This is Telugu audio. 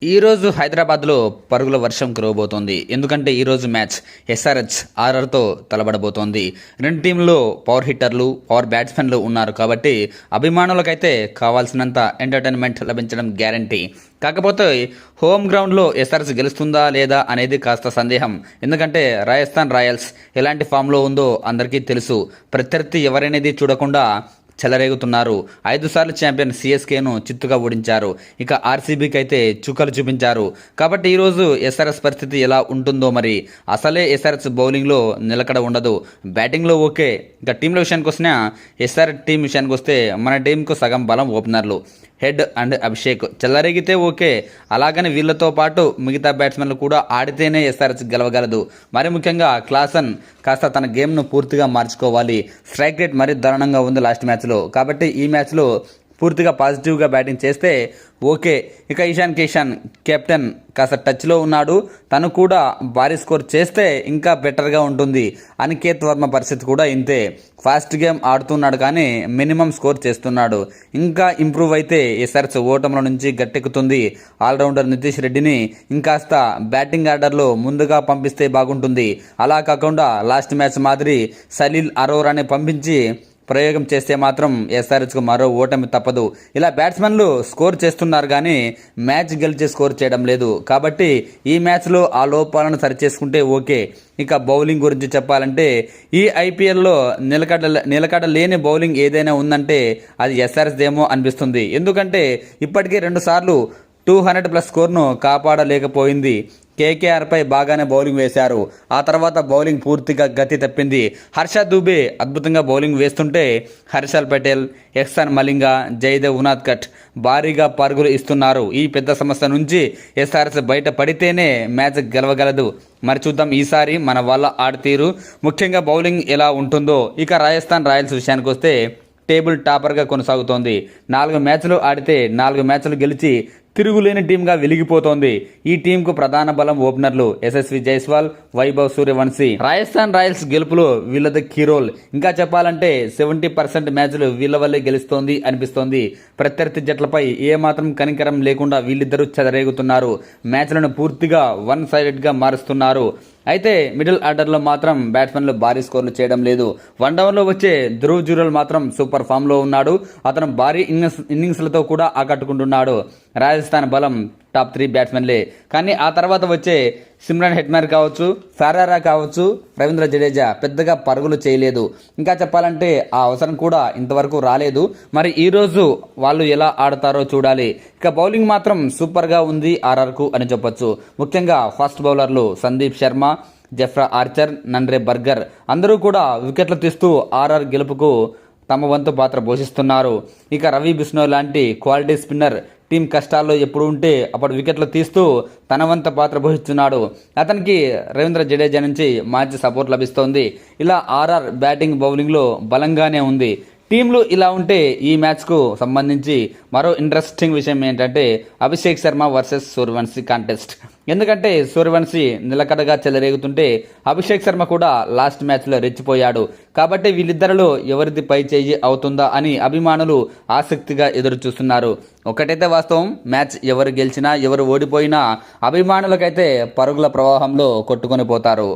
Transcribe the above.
ఈరోజు హైదరాబాద్లో పరుగుల వర్షం కురవబోతోంది. ఎందుకంటే ఈరోజు మ్యాచ్ ఎస్ఆర్హెచ్ ఆర్ఆర్తో తలబడబోతోంది. రెండు టీంలో పవర్ హిట్టర్లు, పవర్ బ్యాట్స్మెన్లు ఉన్నారు కాబట్టి అభిమానులకైతే కావాల్సినంత ఎంటర్టైన్మెంట్ లభించడం గ్యారంటీ. కాకపోతే హోమ్ గ్రౌండ్లో ఎస్ఆర్హెచ్ గెలుస్తుందా లేదా అనేది కాస్త సందేహం. ఎందుకంటే రాజస్థాన్ రాయల్స్ ఎలాంటి ఫామ్లో ఉందో అందరికీ తెలుసు. ప్రత్యర్థి ఎవరనేది చూడకుండా చెలరేగుతున్నారు. 5 సార్లు ఛాంపియన్ సిఎస్కేను చిత్తుగా ఓడించారు. ఇక ఆర్సీబీకి అయితే చుక్కలు చూపించారు. కాబట్టి ఈరోజు ఎస్ఆర్ఎస్ పరిస్థితి ఎలా ఉంటుందో మరి. అసలే ఎస్ఆర్ఎస్ బౌలింగ్లో నిలకడ ఉండదు, బ్యాటింగ్లో ఓకే. ఇక టీంల విషయానికి వచ్చినా ఎస్ఆర్ టీం విషయానికి వస్తే మన టీంకు సగం బలం ఓపెనర్లు హెడ్ అండ్ అభిషేక్. చెల్లరేగితే ఓకే, అలాగని వీళ్ళతో పాటు మిగతా బ్యాట్స్మెన్లు కూడా ఆడితేనే ఎస్ఆర్హెచ్ గెలవగలదు. మరి ముఖ్యంగా క్లాసన్ కాస్త తన గేమ్ను పూర్తిగా మార్చుకోవాలి. స్ట్రైక్ రేట్ మరీ దారుణంగా ఉంది లాస్ట్ మ్యాచ్లో. కాబట్టి ఈ మ్యాచ్లో పూర్తిగా పాజిటివ్గా బ్యాటింగ్ చేస్తే ఓకే. ఇక ఇషాన్ కిషాన్ కెప్టెన్ కాస్త టచ్లో ఉన్నాడు. తను కూడా భారీ స్కోర్ చేస్తే ఇంకా బెటర్గా ఉంటుంది. అనికేత్ వర్మ పరిస్థితి కూడా ఇంతే. ఫాస్ట్ గేమ్ ఆడుతున్నాడు కానీ మినిమం స్కోర్ చేస్తున్నాడు. ఇంకా ఇంప్రూవ్ అయితే ఎస్ఆర్హెచ్ ఓటముల నుంచి గట్టెక్కుతుంది. ఆల్రౌండర్ నితీష్ రెడ్డిని ఇంకాస్త బ్యాటింగ్ ఆర్డర్లో ముందుగా పంపిస్తే బాగుంటుంది. అలా కాకుండా లాస్ట్ మ్యాచ్ మాదిరి సలీల్ అరోరాని పంపించి ప్రయోగం చేస్తే మాత్రం ఎస్ఆర్హెచ్కు మరో ఓటమి తప్పదు. ఇలా బ్యాట్స్మెన్లు స్కోర్ చేస్తున్నారు కానీ మ్యాచ్ గెలిచే స్కోర్ చేయడం లేదు. కాబట్టి ఈ మ్యాచ్లో ఆ లోపాలను సరిచేసుకుంటే ఓకే. ఇక బౌలింగ్ గురించి చెప్పాలంటే ఈ ఐపీఎల్లో నిలకడ లేని బౌలింగ్ ఏదైనా ఉందంటే అది ఎస్ఆర్హెచ్దేమో అనిపిస్తుంది. ఎందుకంటే ఇప్పటికే 2 సార్లు 200+ స్కోర్ను కాపాడలేకపోయింది. కేకేఆర్పై బాగానే బౌలింగ్ వేశారు. ఆ తర్వాత బౌలింగ్ పూర్తిగా గతి తప్పింది. హర్ష దూబే అద్భుతంగా బౌలింగ్ వేస్తుంటే హర్షల్ పటేల్, ఎహ్సాన్ మలింగా, జయదేవ్ ఉనాద్కట్ భారీగా పరుగులు ఇస్తున్నారు. ఈ పెద్ద సమస్య నుంచి ఎస్ఆర్హెచ్ బయట పడితేనే మ్యాచ్ గెలవగలదు. మరి చూద్దాం ఈసారి మన వాళ్ళ ఆడతీరు, ముఖ్యంగా బౌలింగ్ ఎలా ఉంటుందో. ఇక రాజస్థాన్ రాయల్స్ విషయానికి వస్తే టేబుల్ టాపర్గా కొనసాగుతోంది. 4 మ్యాచ్లు ఆడితే 4 మ్యాచ్లు గెలిచి తిరుగులేని టీంగా వెలిగిపోతోంది. ఈ టీంకు ప్రధాన బలం ఓపెనర్లు యశస్వి జైస్వాల్, వైభవ్ సూర్యవంశీ. రాజస్థాన్ రాయల్స్ గెలుపులో వీళ్ళది కీ రోల్. ఇంకా చెప్పాలంటే 70% మ్యాచ్లు వీళ్ళ వల్లే గెలుస్తోంది అనిపిస్తోంది. ప్రత్యర్థి జట్లపై ఏమాత్రం కనికరం లేకుండా వీళ్ళిద్దరూ చెదరేగుతున్నారు. మ్యాచ్లను పూర్తిగా వన్ సైడెడ్గా మారుస్తున్నారు. అయితే మిడిల్ ఆర్డర్లో మాత్రం బ్యాట్స్మెన్లు భారీ స్కోర్లు చేయడం లేదు. వన్ డౌన్లో వచ్చే ధ్రువ్ జురల్ మాత్రం సూపర్ ఫామ్లో ఉన్నాడు. అతను భారీ ఇన్నింగ్స్లతో కూడా ఆకట్టుకుంటున్నాడు. రాజస్థాన్ బలం టాప్ 3 బ్యాట్స్మెన్లే. కానీ ఆ తర్వాత వచ్చే సిమ్రన్ హెట్మర్ కావచ్చు, ఫెరారా కావచ్చు, రవీంద్ర జడేజా పెద్దగా పరుగులు చేయలేదు. ఇంకా చెప్పాలంటే ఆ అవసరం కూడా ఇంతవరకు రాలేదు. మరి ఈరోజు వాళ్ళు ఎలా ఆడతారో చూడాలి. ఇక బౌలింగ్ మాత్రం సూపర్గా ఉంది ఆర్ఆర్కు అని చెప్పొచ్చు. ముఖ్యంగా ఫాస్ట్ బౌలర్లు Sandeep Sharma, Jofra Archer, Nandre Burger అందరూ కూడా వికెట్లు తీస్తూ ఆర్ఆర్ గెలుపుకు తమ వంతు పాత్ర పోషిస్తున్నారు. ఇక రవి బిష్ణోయ్ లాంటి క్వాలిటీ స్పిన్నర్ టీం కష్టాల్లో ఎప్పుడు ఉంటే అప్పుడు వికెట్లు తీస్తూ తన వంత పాత్ర పోషిస్తున్నాడు. అతనికి రవీంద్ర జడేజా నుంచి మంచి సపోర్ట్ లభిస్తోంది. ఇలా ఆర్ఆర్ బ్యాటింగ్ బౌలింగ్లో బలంగానే ఉంది. టీంలు ఇలా ఉంటే ఈ మ్యాచ్కు సంబంధించి మరో ఇంట్రెస్టింగ్ విషయం ఏంటంటే అభిషేక్ శర్మ వర్సెస్ సూర్యవంశీ కాంటెస్ట్. ఎందుకంటే సూర్యవంశీ నిలకడగా చెలరేగుతుంటే అభిషేక్ శర్మ కూడా లాస్ట్ మ్యాచ్లో రెచ్చిపోయాడు. కాబట్టి వీళ్ళిద్దరిలో ఎవరిది పై చేయి అవుతుందా అని అభిమానులు ఆసక్తిగా ఎదురు చూస్తున్నారు. ఒకటైతే వాస్తవం, మ్యాచ్ ఎవరు గెలిచినా ఎవరు ఓడిపోయినా అభిమానులకైతే పరుగుల ప్రవాహంలో కొట్టుకొని పోతారు.